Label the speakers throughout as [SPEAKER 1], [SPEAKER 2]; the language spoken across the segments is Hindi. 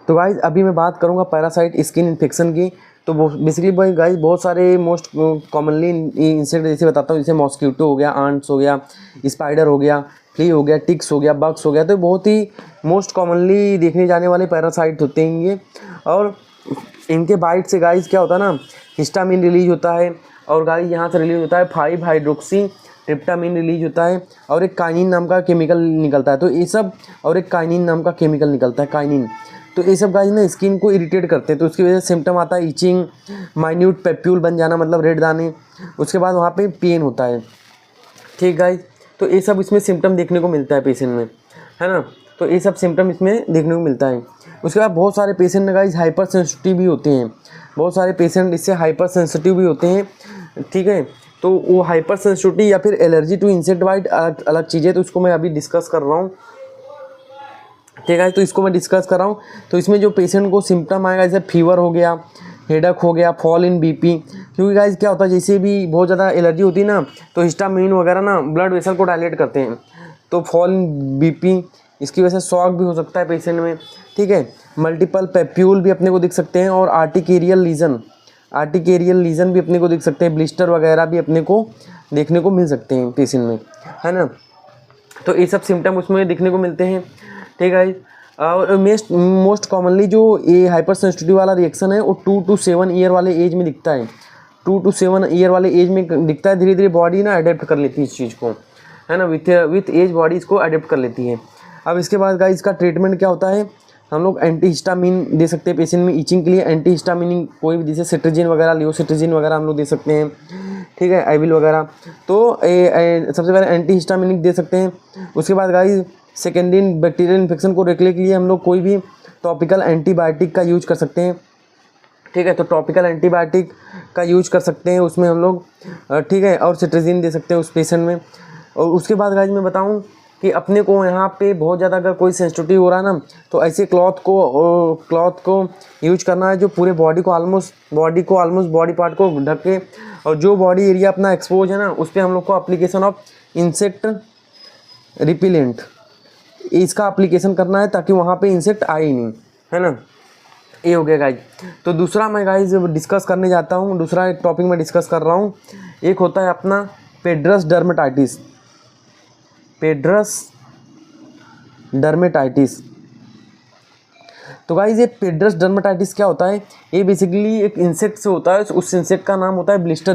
[SPEAKER 1] तो गाइज अभी मैं बात करूँगा पैरासाइट स्किन इन्फेक्शन की। तो बेसिकली भाई गाइज बहुत सारे मोस्ट कॉमनली इंसेक्ट जैसे बताता हूँ, जैसे मॉस्किटो हो गया, आंट्स हो गया, स्पाइडर हो गया, फ्ली हो गया, टिक्स हो गया, बग्स हो गया। तो बहुत ही मोस्ट कॉमनली देखने जाने वाले पैरासाइट होते हैं ये। और इनके बाइट से गाइज क्या होता है ना, हिस्टामिन रिलीज होता है, और गाइज यहाँ से रिलीज होता है 5 हाइड्रोक्सी ट्रिप्टामिन रिलीज होता है, और एक काइनिन नाम का केमिकल निकलता है। तो ये सब, और एक काइनिन नाम का केमिकल निकलता है काइनिन। तो ये सब गाइज ना स्किन को इरिटेट करते हैं, तो उसकी वजह से सिम्टम आता है इचिंग, माइन्यूट पेप्यूल बन जाना मतलब रेड दाने, उसके बाद वहाँ पे पेन होता है। ठीक गाइज, तो ये सब इसमें सिम्टम देखने को मिलता है पेशेंट में, है ना। तो ये सब सिम्टम इसमें देखने को मिलता है। उसके बाद बहुत सारे पेशेंट में गाइज हाइपर सेंसिटिव भी होते हैं, बहुत सारे पेशेंट इससे हाइपर सेंसिटिव भी होते हैं। ठीक है, तो वो हाइपर सेंसिटिविटी या फिर एलर्जी टू इंसेक्ट बाइट अलग चीज़ है, तो इसको मैं अभी डिस्कस कर रहा हूँ। ठीक है, तो इसको मैं डिस्कस कर रहा हूँ। तो इसमें जो पेशेंट को सिम्टम आएगा, जैसे फीवर हो गया, हेडक हो गया, फॉल इन बीपी। क्योंकि गाइज क्या होता है, जैसे भी बहुत ज़्यादा एलर्जी होती है ना, तो हिस्टामिन वगैरह ना ब्लड वेसल को डायलेट करते हैं, तो फॉल इन बीपी, इसकी वजह से शॉक भी हो सकता है पेशेंट में। ठीक है, मल्टीपल पेप्यूल भी अपने को दिख सकते हैं, और आर्टिकेरियल लीजन भी अपने को दिख सकते हैं, ब्लिस्टर वगैरह भी अपने को देखने को मिल सकते हैं पेशेंट में, है ना। तो ये सब सिम्टम उसमें देखने को मिलते हैं। ठीक है, और मोस्ट कॉमनली जो ये हाइपर सेंसिटिव वाला रिएक्शन है वो 2 to 7 ईयर वाले एज में दिखता है। 2 to 7 ईयर वाले एज में दिखता है। धीरे धीरे बॉडी ना अडेप्ट कर लेती है इस चीज़ को, है ना, विथ एज बॉडी इसको अडेप्ट कर लेती है। अब इसके बाद गाइस इसका ट्रीटमेंट क्या होता है, हम लोग एंटी हिस्टामिन दे सकते हैं पेशेंट में इचिंग के लिए। एंटी हिस्टामिन कोई भी, जैसे सिट्रजिन वगैरह, लियोसिट्रजिन वगैरह हम लोग दे सकते हैं। ठीक है, आइविल वगैरह। तो सबसे पहले एंटी हिस्टामिनिक दे सकते हैं। उसके बाद गाइस सेकेंडरी बैक्टीरियल इन्फेक्शन को रोकने के लिए हम लोग कोई भी टॉपिकल एंटीबायोटिक का यूज कर सकते हैं। ठीक है, तो टॉपिकल एंटीबायोटिक का यूज कर सकते हैं उसमें हम लोग। ठीक है, और सिट्रजिन दे सकते हैं उस पेशेंट में। और उसके बाद गाइस मैं बताऊं कि अपने को यहाँ पे बहुत ज़्यादा अगर कोई सेंसिटिव हो रहा है ना, तो ऐसे क्लॉथ को यूज करना है जो पूरे बॉडी पार्ट को ढके, और जो बॉडी एरिया अपना एक्सपोज है ना, उस पर हम लोग को एप्लीकेशन ऑफ इंसेक्ट रिपिलेंट, इसका एप्लीकेशन करना है ताकि वहाँ पे इंसेक्ट आए ही नहीं, है ना। ये हो गया गाइज। तो दूसरा मैं गाइज डिस्कस करने जाता हूँ, दूसरा टॉपिक मैं डिस्कस कर रहा हूँ। एक होता है अपना पेड्रस डर्मेटाइटिस। तो गाइज ये पेड्रस डर्मेटाइटिस क्या होता है, ये बेसिकली एक इंसेक्ट से होता है। उस इंसेक्ट का नाम होता है ब्लिस्टर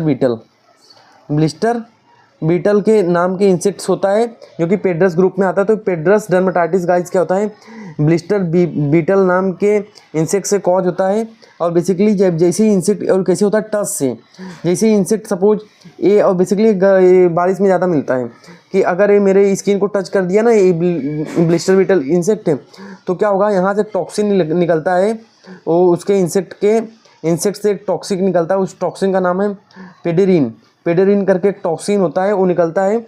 [SPEAKER 1] बीटल के नाम के इंसेक्ट्स होता है, जो कि पेड्रस ग्रुप में आता है। तो पेड्रस डर्मेटाइटिस गाइज क्या होता है, ब्लिस्टर बीटल नाम के इंसेक्ट से कॉज होता है। और बेसिकली जब जैसे ही इंसेक्ट, और कैसे होता है, टच से, जैसे ही इंसेक्ट सपोज ये, और बेसिकली बारिश में ज़्यादा मिलता है कि अगर ये मेरे स्किन को टच कर दिया ना, ये ब्लिस्टर बीटल इंसेक्ट, तो क्या होगा, यहाँ से टॉक्सिन निकलता है, वो उसके इंसेक्ट से एक टॉक्सिक निकलता है। उस टॉक्सिन का नाम है पेडेरिन करके एक टॉक्सिन होता है, वो निकलता है।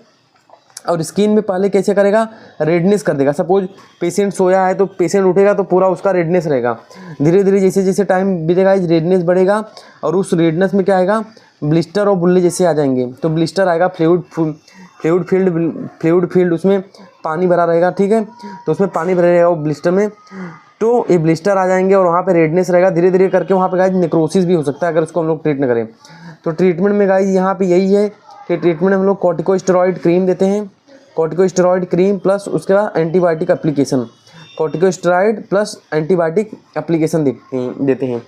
[SPEAKER 1] और स्किन में पहले कैसे करेगा, रेडनेस कर देगा। सपोज पेशेंट सोया है तो पेशेंट उठेगा तो पूरा उसका रेडनेस रहेगा। धीरे धीरे जैसे जैसे टाइम बीतेगा रेडनेस बढ़ेगा, और उस रेडनेस में क्या आएगा, ब्लिस्टर और बुल्ले जैसे आ जाएंगे। तो ब्लिस्टर आएगा, फ्लूइड फील्ड, उसमें पानी भरा रहेगा। ठीक है, तो उसमें पानी भरा रहेगा वो ब्लिस्टर में, तो ये ब्लिस्टर आ जाएंगे और वहाँ पे रेडनेस रहेगा। धीरे धीरे करके वहाँ पे गाइस नेक्रोसिस भी हो सकता है अगर उसको हम लोग ट्रीट न करें। तो ट्रीटमेंट में गाइस यहाँ पे यही है कि ट्रीटमेंट हम लोग कॉर्टिकोस्टेरॉइड क्रीम देते हैं, कॉर्टिकोस्टेरॉइड क्रीम प्लस उसके बाद antibiotic application, corticosteroid plus antibiotic application देते हैं।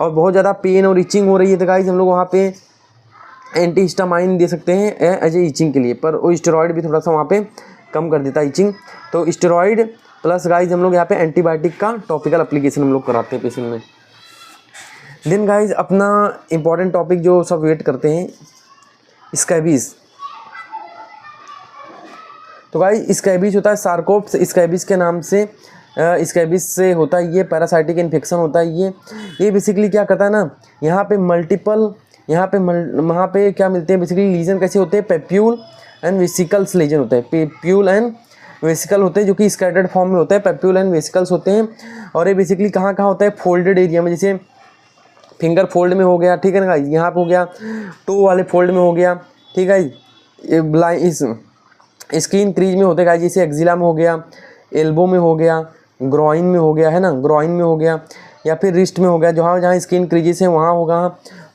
[SPEAKER 1] और बहुत ज़्यादा पेन और इचिंग हो रही है तो गाइस हम लोग वहाँ पे एंटी हिस्टामाइन दे सकते हैं एज ए इचिंग के लिए, पर वो स्टेरॉइड भी थोड़ा सा वहाँ पे कम कर देता है इचिंग। तो स्टेरॉइड प्लस गाइज हम लोग यहाँ पे एंटीबायोटिक का टॉपिकल एप्लीकेशन हम लोग कराते हैं पेशेंट में। देन गाइज अपना इम्पॉर्टेंट टॉपिक जो सब वेट करते हैं, स्कैबीज। तो गाइज स्कैबीज होता है सार्कोप्स स्कैबीज के नाम से, स्कैबीज से होता है ये पैरासाइटिक इन्फेक्शन होता है ये बेसिकली क्या करता है ना, यहाँ पे क्या मिलते हैं बेसिकली लीजन कैसे होते हैं, पेप्यूल एंड वेसिकल्स लीजन होते हैं, पेप्यूल एंड वेसिकल होते हैं जो कि स्कैटर्ड फॉर्म में होते हैं, पेप्यूल एंड वेसिकल्स होते हैं। और ये बेसिकली कहाँ होता है, फोल्डेड एरिया में, जैसे फिंगर फोल्ड में हो गया, ठीक है ना गाइस, यहाँ पे हो गया, टो वाले फोल्ड में हो गया, ठीक है, ये इस स्किन क्रीज में होते हैं गाइस, जैसे एक्जिला में हो गया, एल्बो में हो गया, ग्रॉइन में हो गया है ना, ग्रॉइन में हो गया, या फिर रिस्ट में हो गया, जहाँ जहाँ स्किन क्रीजेस है वहाँ होगा,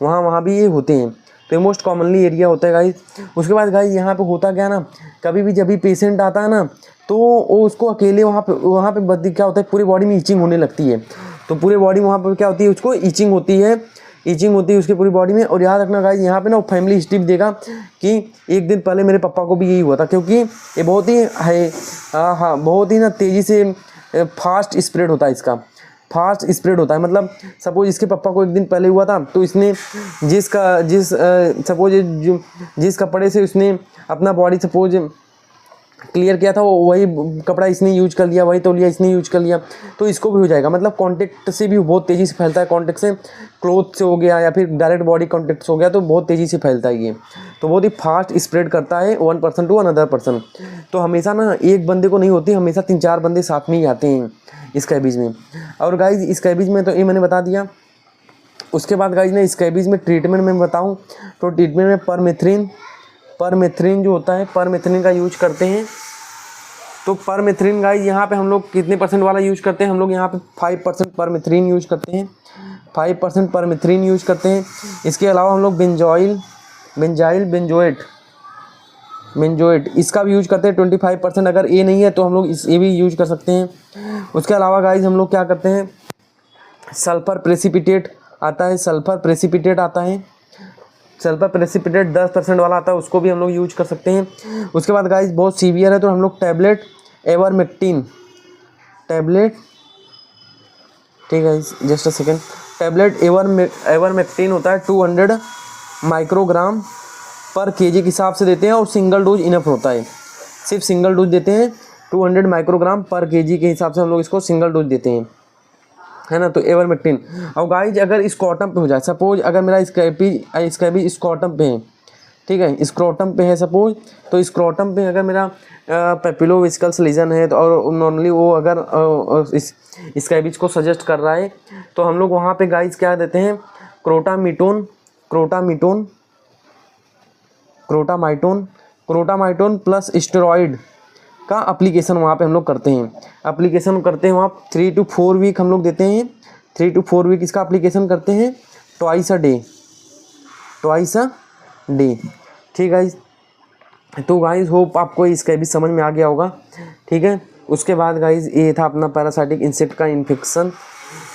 [SPEAKER 1] वहाँ भी ये होते हैं। तो ये मोस्ट कॉमनली एरिया होता है गाइस। उसके बाद गाइस यहाँ पे होता क्या ना, कभी भी जब भी पेशेंट आता है ना, तो वो उसको अकेले वहाँ पे क्या होता है, पूरी बॉडी में ईचिंग होने लगती है। तो पूरी बॉडी में वहाँ पर क्या होती है, उसको ईचिंग होती है उसकी पूरी बॉडी में। और याद रखना गाइस, यहाँ पे ना वो फैमिली हिस्ट्री भी देगा कि एक दिन पहले मेरे पापा को भी यही हुआ था, क्योंकि ये बहुत ही है बहुत ही ना तेज़ी से फास्ट स्प्रेड होता है, इसका फास्ट स्प्रेड होता है। मतलब सपोज इसके पापा को एक दिन पहले हुआ था, तो इसने जिस कपड़े से उसने अपना बॉडी सपोज क्लियर किया था, वही कपड़ा इसने यूज कर लिया, वही तौलिया इसने यूज कर लिया, तो इसको भी हो जाएगा। मतलब कांटेक्ट से भी बहुत तेज़ी से फैलता है, कांटेक्ट से क्लोथ से हो गया या फिर डायरेक्ट बॉडी कांटेक्ट से हो गया, तो बहुत तेज़ी से फैलता है ये। तो बहुत ही फास्ट स्प्रेड करता है 1 पर्सन टू अनदर पर्सन। तो हमेशा ना एक बंदे को नहीं होती, हमेशा 3-4 बंदे साथ में ही आते हैं स्कैबीज में। और गाइज स्कैबीज में तो ये मैंने बता दिया। उसके बाद गाइज ना स्कैबीज में ट्रीटमेंट में बताऊँ तो ट्रीटमेंट में परमेथ्रिन जो होता है, परमेथ्रिन का यूज करते हैं। तो परमेथ्रिन गाइज यहाँ पे हम लोग कितने परसेंट वाला यूज करते हैं, हम लोग यहाँ पे 5% परमेथ्रिन यूज करते हैं, 5% परमेथ्रिन यूज करते हैं। इसके अलावा हम लोग बेंजोएट इसका भी यूज करते हैं 25%। अगर ये नहीं है तो हम लोग ये भी यूज कर सकते हैं। उसके अलावा गाइज हम लोग क्या करते हैं, सल्फर प्रेसिपिटेट आता है, सल्फर प्रेसिपिटेट 10% वाला आता है, उसको भी हम लोग यूज कर सकते हैं। उसके बाद गाइज बहुत सीवियर है तो हम लोग टैबलेट एवरमेक्टिन, ठीक है just a second, tablet ivermectin होता है 200 माइक्रोग्राम पर केजी के हिसाब से देते हैं, और सिंगल डोज इनफ होता है, सिर्फ सिंगल डोज देते हैं 200 माइक्रोग्राम पर केजी के हिसाब से हम लोग इसको सिंगल डोज देते हैं, है ना। तो एवरमेक्टिन। और गाइज अगर स्क्रॉटम पे हो जाए, सपोज अगर मेरा स्कैबी स्क्रॉटम पे है, ठीक है, स्क्रॉटम पे है सपोज, तो स्क्रॉटम पे अगर मेरा पेपिलोविस्कल्स लीजन है, तो और नॉर्मली वो अगर इस स्कैबीज को सजेस्ट कर रहा है, तो हम लोग वहाँ पे गाइज क्या देते हैं, क्रोटामाइटोन प्लस स्टेरॉइड का एप्लीकेशन वहाँ पे हम लोग करते हैं, वहाँ 3 to 4 वीक हम लोग देते हैं, 3 to 4 वीक इसका एप्लीकेशन करते हैं, ट्वाइस अ डे, ठीक है। तो गाइज होप आपको इसका भी समझ में आ गया होगा, ठीक है। उसके बाद गाइज ये था अपना पैरासाइटिक इंसेक्ट का इन्फेक्शन।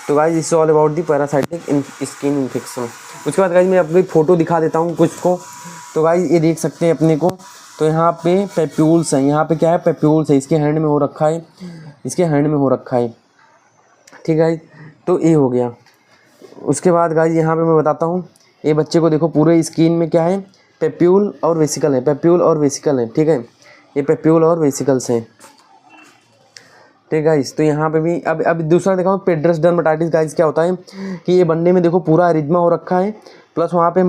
[SPEAKER 1] तो guys it's all about the parasitic skin infection. उसके बाद गाइज मैं आपको फोटो दिखा देता हूँ कुछ को। तो गाइज ये देख सकते हैं अपने को, तो यहाँ पे पेप्यूल्स हैं, यहाँ पे क्या है, पेप्यूल्स है, इसके हैंड में हो रखा है, ठीक है। तो ये हो गया। उसके बाद गाइज यहाँ पे मैं बताता हूँ, ये बच्चे को देखो पूरे स्किन में क्या है, पेप्यूल और वेसिकल है, ठीक है, ये पेप्यूल और वेसिकल्स हैं, ठीक है। तो यहाँ पे भी अब दूसरा दिखाऊँ, पेड्रस डर्मेटाइटिस गाइज क्या होता है कि ये बंदे में देखो पूरा एरिथमा हो रखा है, प्लस वहाँ पे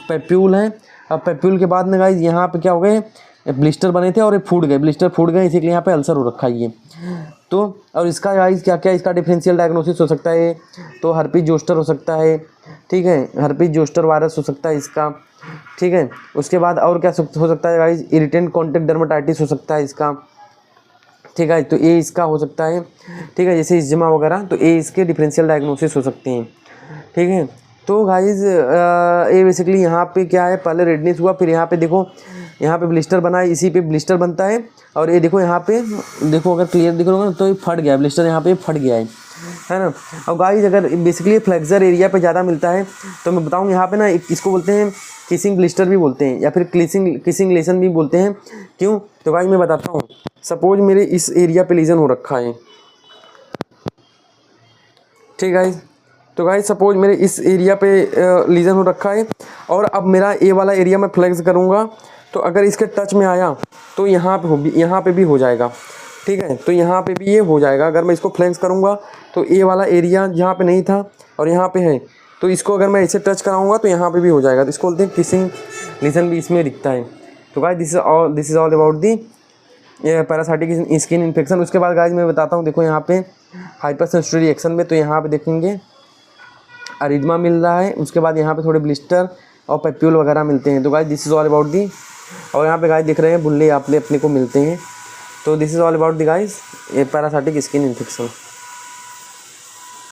[SPEAKER 1] पेप्यूल है। अब पेप्यूल के बाद में गाइज यहाँ पे क्या हो गए, ब्लिस्टर बने थे और ये ब्लिस्टर फूट गए, इसीलिए यहाँ पे अल्सर हो रखा है ये। तो और इसका गाइज क्या क्या इसका डिफरेंशियल डायग्नोसिस हो सकता है, तो हर्पीज जोस्टर हो सकता है, ठीक है, हर्पीज जोस्टर वायरस हो सकता है इसका, ठीक है। उसके बाद और क्या हो सकता है गाइज, इरिटेंट कॉन्टैक्ट डर्मेटाइटिस हो सकता है इसका, ठीक है। तो ये इसका हो सकता है, ठीक है, जैसे इज्मा वगैरह, तो ये इसके डिफरेंशियल डायग्नोसिस हो सकते हैं, ठीक है। तो गाइज ये बेसिकली यहाँ पे क्या है, पहले रेडनेस हुआ, फिर यहाँ पे देखो, यहाँ पे ब्लिस्टर बना है, इसी पे ब्लिस्टर बनता है, और ये देखो यहाँ पे देखो, अगर क्लियर दिख रहा होगा तो ये फट गया ब्लिस्टर, यहाँ पे फट गया है ना। अब गाइज अगर बेसिकली फ्लेक्सर एरिया पे ज़्यादा मिलता है, तो मैं बताऊँ यहाँ पे ना इसको बोलते हैं किसिंग ब्लिस्टर भी बोलते हैं, या फिर किसिंग लेसन भी बोलते हैं। क्यों, तो गाइज मैं बताता हूँ, सपोज मेरे इस एरिया पे लीजन हो रखा है, ठीक है। तो गाइज सपोज मेरे इस एरिया पे लीजन हो रखा है, और अब मेरा ये वाला एरिया मैं फ्लेक्स करूँगा, तो अगर इसके टच में आया तो यहाँ पे भी हो जाएगा, ठीक है। तो यहाँ पे भी ये हो जाएगा, अगर मैं इसको फ्लेक्स करूँगा तो ये वाला एरिया जहाँ पे नहीं था और यहाँ पे है, तो इसको अगर मैं इसे टच कराऊँगा तो यहाँ पे भी हो जाएगा, तो इसको बोलते हैं किसिंग लीजन भी इसमें दिखता है। तो guys this is all about the parasitic skin infection. उसके बाद गाइज मैं बताता हूँ, देखो यहाँ पे हाइपरसेंसिटिव रिएक्शन में, तो यहाँ पे देखेंगे अरिथमा मिल रहा है, उसके बाद यहाँ पे थोड़े ब्लिस्टर और पेप्यूल वगैरह मिलते हैं। तो guys this is all about the, और यहाँ पे गाइज दिख रहे हैं बुल्ले आपले अपने को मिलते हैं, तो this is all about the guys ये पैरासाइटिक स्किन इन्फेक्शन।